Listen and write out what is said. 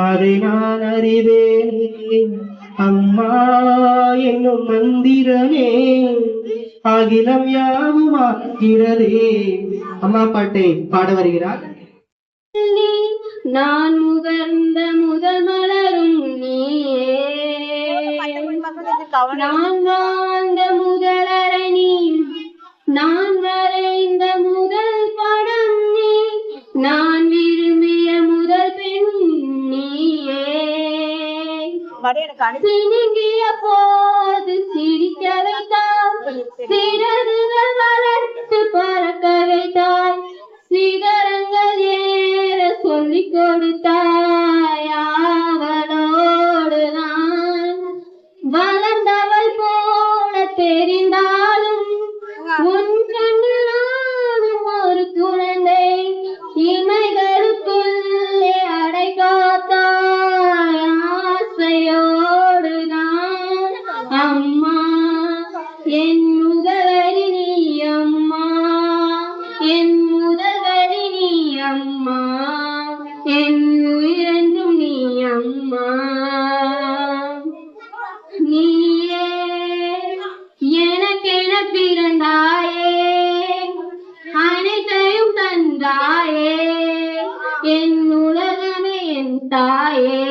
அதை நான் அறிவேன். அம்மா என்னும் மந்திரமே அகிலம் யாவும் ஆகிறதே. அம்மா பாட்டை பாட வருகிறார். நான் முகர்ந்த முதல் மலரும் நீயே, நான் வாழ்ந்த முதலரை நீ, நான் வரைந்த முதல் படம் நீ, நான் விரும்பிய முதல் பெண் நீயே. சினுங்கிய போது சிரிக்க வைத்தாய், சிறகுகள் வளர்த்து பறக்க வைத்தாய், சிகரங்கள் ஏற சொல்லிக் கொடுத்தாய். அவளோடு நான் வளர்ந்தவள் போல தெரிந்தாலும் உன் கண்ணில் நானும் ஒரு குழந்தை. இமைகளுக்குள்ளே அடை காத்தாய் ஆசையோடு நான். அம்மா என் முதல்வரி நீ, அம்மா என் முதல்வரி நீ, அம்மா என் உயிரென்றும் நீ, அம்மா. நீயே எனக்கென பிறந்தாயே, அனைத்தையும் தந்தாயே, என் உலகமே என் தாயே.